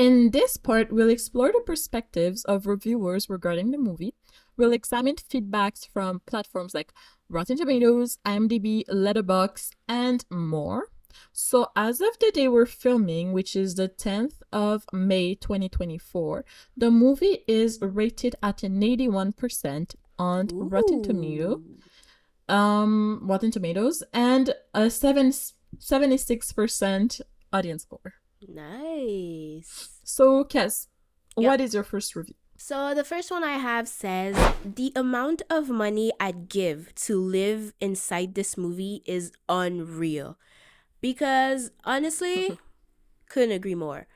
In this part, we'll explore the perspectives of reviewers regarding the movie. We'll examine feedbacks from platforms like Rotten Tomatoes, IMDb, Letterboxd, and more. So, as of the day we're filming, which is the 10th of May 2024, the movie is rated at an 81% on Rotten Tomatoes, and a 76% audience score. Nice. So, Kes, what is your first review? So the first one I have says, the amount of money I'd give to live inside this movie is unreal. Because honestly, couldn't agree more.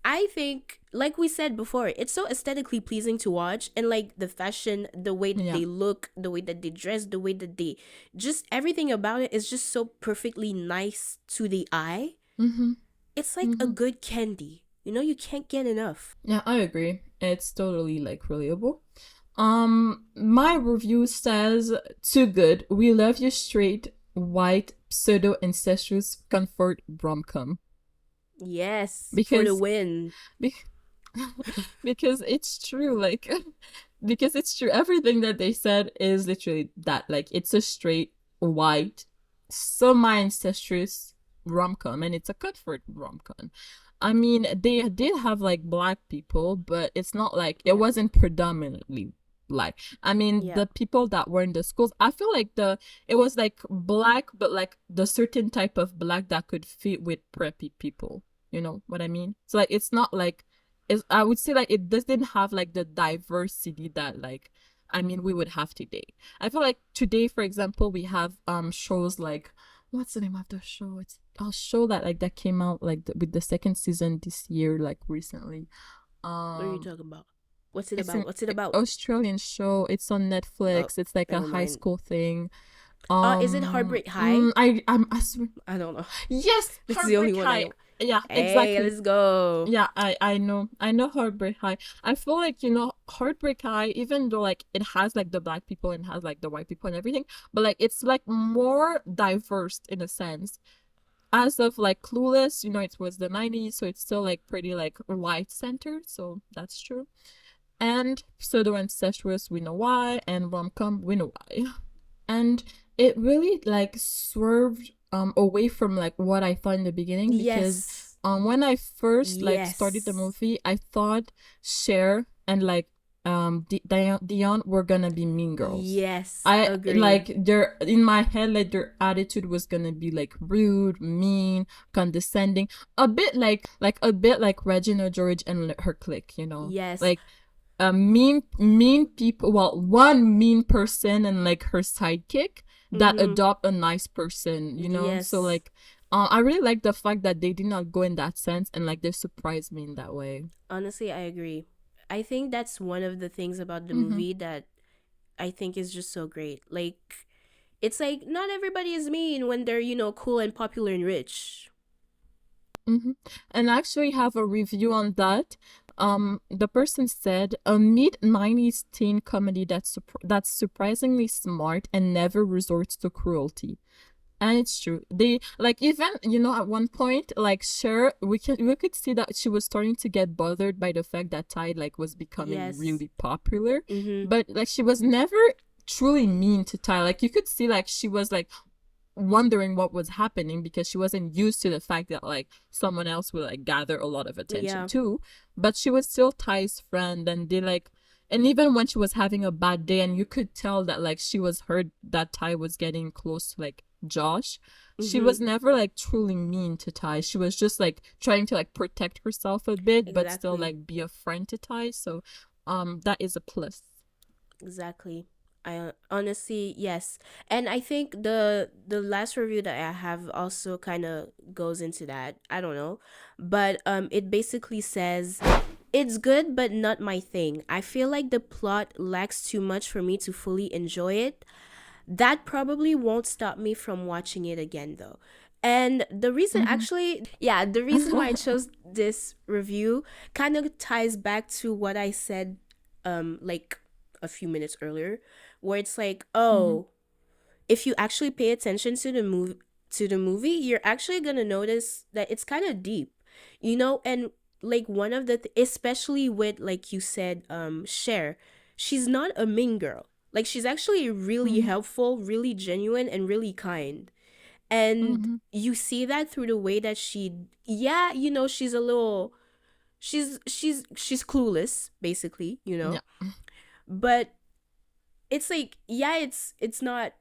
I think, like we said before, it's so aesthetically pleasing to watch, and like the fashion, the way that they look, the way that they dress, the way that they, just everything about it is just so perfectly nice to the eye. It's like a good candy. You know, you can't get enough. Yeah, I agree. It's totally like relatable. My review says, too good. We love you straight, white, pseudo incestuous comfort rom-com. Yes, because, for the win. Because it's true, like because it's true. Everything that they said is literally that. Like, it's a straight, white, semi-incestuous rom-com, and it's a comfort rom-com. I mean, they did have like black people, but it's not like it wasn't predominantly black. I mean, the people that were in the schools, I feel like it was like black, but like the certain type of black that could fit with preppy people. You know what I mean? So like, it's not like, I would say like it doesn't have like the diversity that like, I mean, we would have today. I feel like today, for example, we have shows like, what's the name of the show? It's a show that like that came out like with the second season this year, like recently. What are you talking about? What's it about? What's it about? Australian show. It's on Netflix. It's like a high school thing. Is it Heartbreak High? I don't know. Yes, this is the only one. Yeah, exactly. Hey, let's go. Yeah, I know Heartbreak High. I feel like, you know, Heartbreak High, even though like it has like the black people and has like the white people and everything, but like it's like more diverse in a sense. As of like Clueless, you know, it was the 90s, so it's still like pretty like white centered, so that's true. And pseudo incestuous, we know why, and rom-com, we know why. And it really like swerved away from like what I thought in the beginning, because when I first like started the movie, I thought CHER and like Dionne were gonna be mean girls. Yes, I agree. Like in my head, like their attitude was gonna be like rude, mean, condescending, a bit like Regina George and her clique, you know. Yes, like mean people. Well, one mean person and like her sidekick that adopt a nice person, you know. So like I really like the fact that they did not go in that sense, and like they surprised me in that way. Honestly, I agree. I think that's one of the things about the movie that I think is just so great. Like, it's like not everybody is mean when they're, you know, cool and popular and rich. And I actually have a review on that. The person said, a mid-90s teen comedy that's surprisingly smart and never resorts to cruelty. And it's true. They like, even, you know, at one point, like CHER, we could see that she was starting to get bothered by the fact that Ty like was becoming really popular. But like, she was never truly mean to Ty. Like, you could see like she was like wondering what was happening, because she wasn't used to the fact that like someone else would like gather a lot of attention too. But she was still Ty's friend, and they like, and even when she was having a bad day and you could tell that like she was hurt that Ty was getting close to like Josh, she was never like truly mean to Ty. She was just like trying to like protect herself a bit, but still like be a friend to Ty. So that is a plus. Exactly. I honestly, yes. And I think the last review that I have also kind of goes into that. I don't know. But it basically says, it's good but not my thing. I feel like the plot lacks too much for me to fully enjoy it. That probably won't stop me from watching it again though. And the reason the reason why I chose this review kind of ties back to what I said like a few minutes earlier, where it's like, if you actually pay attention to the movie, you're actually gonna notice that it's kind of deep, you know. And like one of the especially with, like you said, Cher, she's not a mean girl. Like she's actually really Mm-hmm. helpful, really genuine, and really kind. And Mm-hmm. you see that through the way that she, yeah, she's a little, she's clueless basically, Yeah. but it's like, yeah, it's not,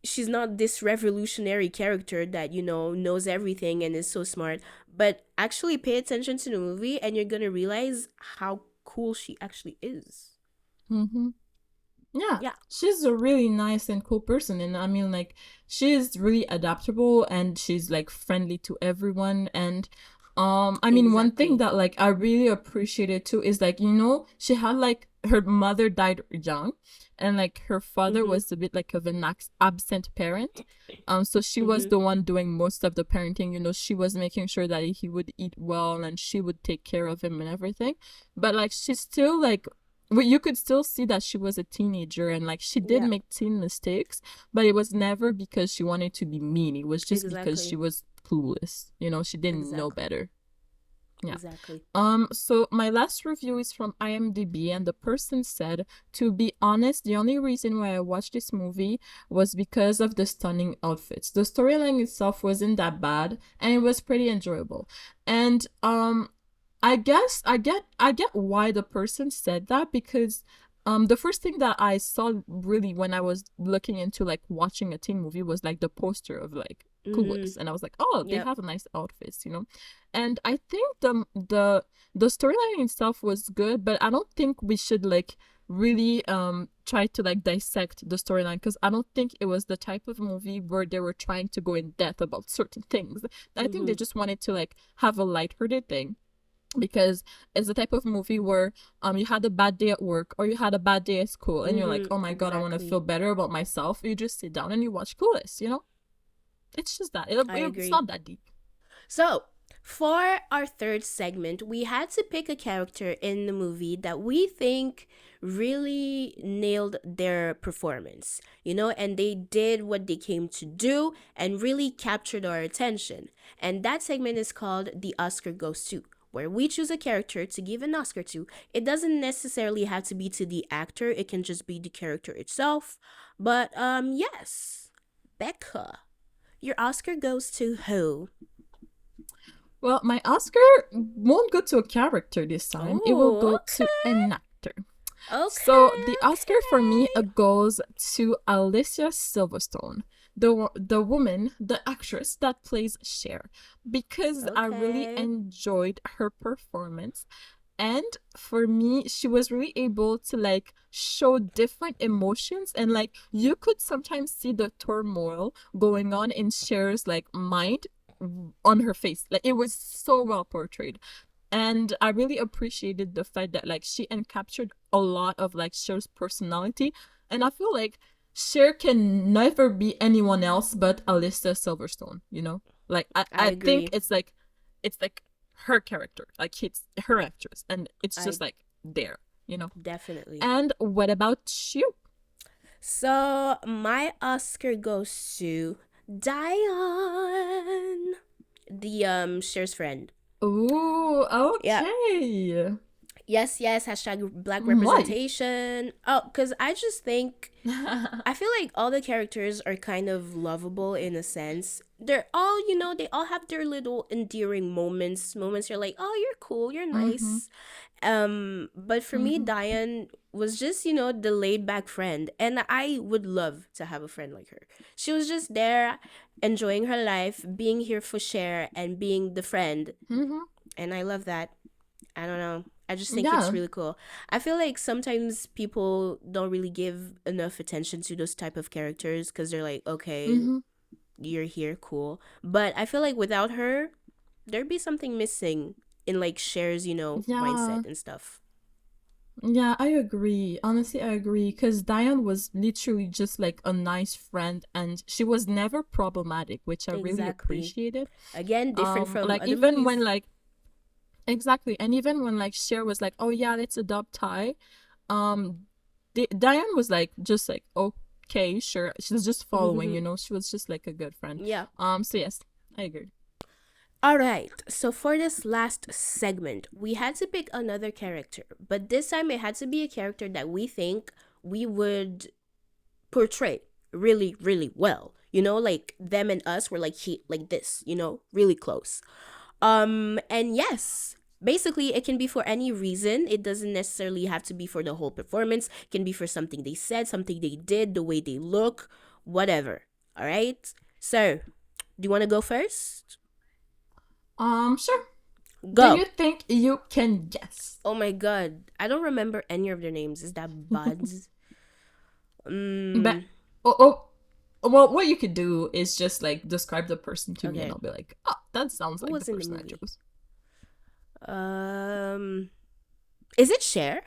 she's not this revolutionary character that knows everything and is so smart, but actually pay attention to the movie and you're gonna realize how cool she actually is. Mm-hmm. Yeah, Yeah, she's a really nice and cool person, and I mean, like, she's really adaptable and she's like friendly to everyone. And I mean, one thing exactly. that like I really appreciated too is like, she had like her mother died young, and like her father Mm-hmm. was a bit like of an absent parent. So she was Mm-hmm. the one doing most of the parenting. She was making sure that he would eat well and she would take care of him and everything. But like, she's still like, well, you could still see that she was a teenager and like she did Yeah, make teen mistakes, but it was never because she wanted to be mean. It was just because she exactly. was clueless. She didn't know Exactly. better. Yeah. Exactly. So my last review is from IMDb, and the person said, to be honest, the only reason why I watched this movie was because of the stunning outfits. The storyline itself wasn't that bad, and it was pretty enjoyable. And I guess I get why the person said that, because the first thing that I saw really when I was looking into like watching a teen movie was like the poster of like Mm-hmm. Clueless, and I was like, oh, they Yep. have nice outfits. And I think the storyline itself was good, but I don't think we should like really try to like dissect the storyline, because I don't think it was the type of movie where they were trying to go in depth about certain things. I think they Mm-hmm. just wanted to like have a lighthearted thing, because it's the type of movie where you had a bad day at work or you had a bad day at school and you're like, Mm-hmm. oh my god, I want to feel Exactly. better about myself. You just sit down and you watch Clueless. It's just that I it's agree. not that deep. So, for our third segment, we had to pick a character in the movie that we think really nailed their performance, and they did what they came to do and really captured our attention. And that segment is called The Oscar Goes To, where we choose a character to give an Oscar to. It doesn't necessarily have to be to the actor, it can just be the character itself. But, yes, Becca, your Oscar goes to who? Well, my Oscar won't go to a character this time. It will Oh, go to okay. an actor. So Okay, the Oscar for me okay. goes to Alicia Silverstone, the woman, the actress that plays Cher, because I really Okay. enjoyed her performance. And for me, she was really able to like show different emotions, and like you could sometimes see the turmoil going on in Cher's like mind on her face. Like it was so well portrayed. And I really appreciated the fact that like she encaptured a lot of like Cher's personality. And I feel like Cher can never be anyone else but Alicia Silverstone. Like I I think agree. it's like her character. Like it's her actress, and it's I just like there. definitely. And what about you? So, my Oscar goes to Dionne, the Cher's friend. Ooh, Yeah. okay. Yes, yes, hashtag black Why? representation. Oh, because I just think, I feel like all the characters are kind of lovable in a sense. They're all, they all have their little endearing moments. Moments you're like, oh, you're cool, you're Mm-hmm. nice. But for me, Mm-hmm. Diane was just, the laid back friend. And I would love to have a friend like her. She was just there, enjoying her life, being here for share, and being the friend. Mm-hmm. And I love that. I don't know. I just think it's Yeah. really cool. I feel like sometimes people don't really give enough attention to those type of characters because they're like, okay, Mm-hmm. you're here, cool. But I feel like without her, there'd be something missing in like Cher's, Yeah. mindset and stuff. Yeah, I agree. Honestly, I agree. Because Diane was literally just like a nice friend, and she was never problematic, which I really Exactly. appreciated. Again, different from Like other even when movies. like exactly, and even when like Cher was like, "Oh yeah, let's adopt Ty," um, Diane was like just like, "Okay, sure." She was just following. She was just like a good friend. Yeah. So yes, I agree. All right. So for this last segment, we had to pick another character, but this time it had to be a character that we think we would portray really, really well. You know, like them and us were like like this. You know, really close. And yes, basically it can be for any reason. It doesn't necessarily have to be for the whole performance. It can be for something they said, something they did, the way they look, whatever. All right. So, do you want to go first? Sure. Do Go. you think you can guess? Oh my god, I don't remember any of their names. Is that Buds? But Mm, oh, well, what you could do is just like describe the person to me, and okay. I'll be like, oh, that sounds Who like the was in the person I movie? chose. Um, is it Cher?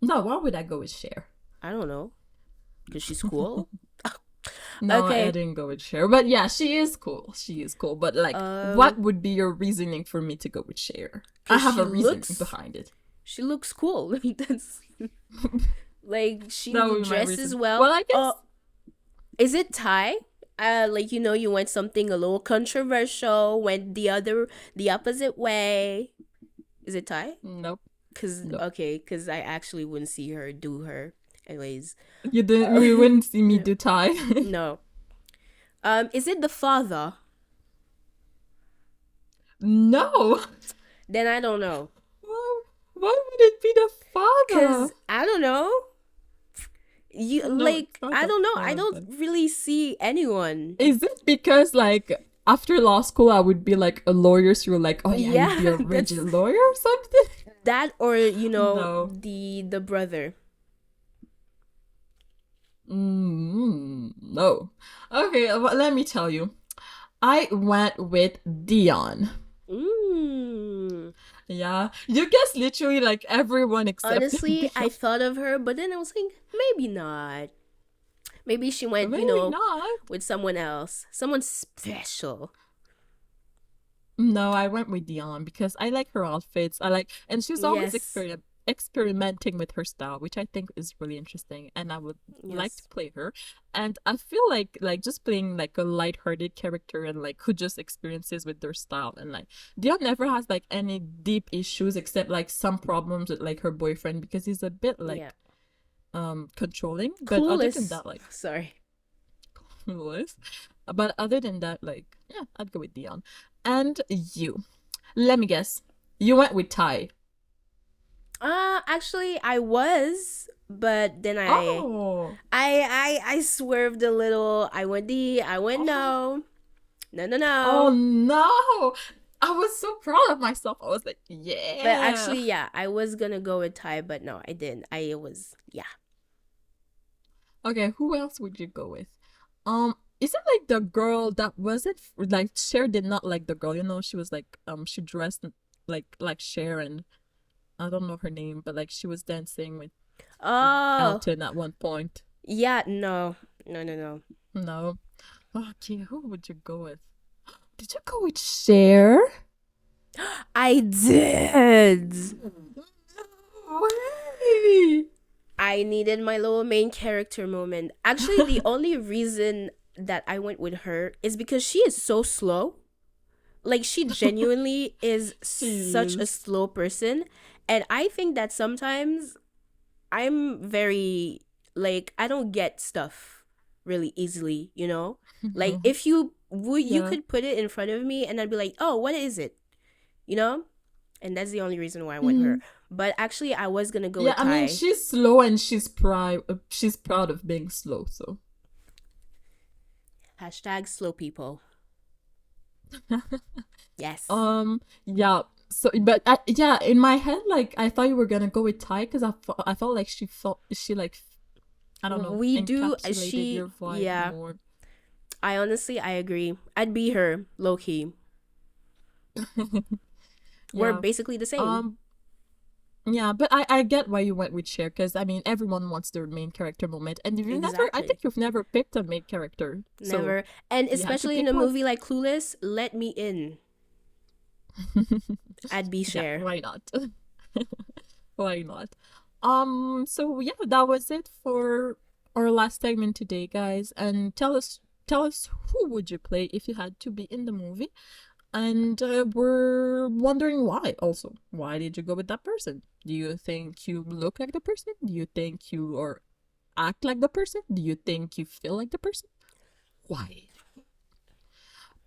No, why would I go with Cher? I don't know, cause she's cool. No, I Okay. didn't go with Cher. But yeah, she is cool. She is cool. But like, what Um, would be your reasoning for me to go with Cher? I cause have a reasoning behind it. she looks cool. That's like she That would be my dresses reason. well. Well, I guess Is it Thai? Like you went something a little controversial, went the opposite way. Is it Thai? nope, Cause nope. okay, cause I actually wouldn't see her do her. Anyways, You didn't. uh, You wouldn't see me do Thai. no. Is it the father? No. Then I don't know. Why would it be the father? Cause I don't know. You No, it's like not I the don't know. I don't father. really see anyone. Is it because like after law school I would be like a lawyer, so you're like, oh yeah, you'd be Yeah, a that's rigid lawyer or something? that or No. the brother. No. Okay, well, let me tell you. I went with Dionne. Mm. Yeah, you guess literally like everyone except Honestly, I Dionne. thought of her, but then I was like, maybe not. Maybe she went, Maybe not. with someone else, someone special. No, I went with Dion because I like her outfits. I like, and she's always Yes, experimenting with her style, which I think is really interesting. And I would like to yes, play her. And I feel like just playing like a light-hearted character and like who just experiences with their style. And like Dion never has like any deep issues except like some problems with like her boyfriend because he's a bit yeah. like controlling. But other than Clueless. that, like Sorry. clueless. But other than that, like yeah, I'd go with Dion. And you. Let me guess. You went with Ty. Actually, I was, but then Oh. I swerved a little. I went Oh. no, no, no, Oh no. no. I was so proud of myself. I was like, But yeah. actually, yeah, I was gonna go with Ty, but no, I didn't. I was, yeah. Okay, who else would you go with? Is it like the girl that was it like Cher did not like the girl, you know, she was like she dressed like Cher and I don't know her name, but like she was dancing with Oh, Elton at one point. yeah, no, no, no, no. No. Okay, who would you go with? Did you go with Cher? I did. No way. I needed my little main character moment. Actually, the only reason that I went with her is because she is so slow. Like, she genuinely is such a Jeez. slow person. And I think that sometimes I'm very, like, I don't get stuff really easily, you know? Like, if you Yeah. could put it in front of me and I'd be like, oh, what is it? You know? And that's the only reason why I went her. Mhm. But actually, I was gonna go Yeah, with I mean Ty. she's slow and she's proud of being slow, so Hashtag slow people. Yes. yeah. So but yeah, in my head like I thought you were gonna go with Ty because I felt like she like I don't know We do. encapsulated your vibe Yeah. more. I agree. I'd be her, low key. We're Yeah. basically the same. Um. Yeah, but I get why you went with Cher because I mean everyone wants their main character moment, and I Exactly. think you've never picked a main character, so Never. And you had to especially in pick a one. movie like Clueless, let me in. I'd be Yeah, Cher. why not? Why not? So yeah, that was it for our last segment today, guys. And tell us who would you play if you had to be in the movie. And we're wondering why also. Why did you go with that person? Do you think you look like the person? Do you think you or act like the person? Do you think you feel like the person? Why?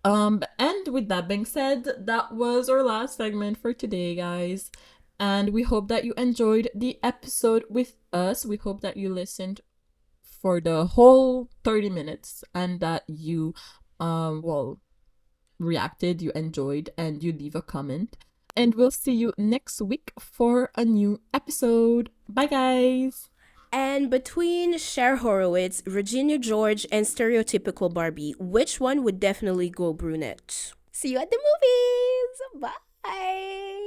And with that being said, that was our last segment for today, guys. And we hope that you enjoyed the episode with us. We hope that you listened for the whole 30 minutes and that you well reacted, you enjoyed, and you leave a comment. And we'll see you next week for a new episode. Bye, guys. And between Cher Horowitz, Regina George, and stereotypical Barbie, which one would definitely go brunette? See you at the movies. Bye.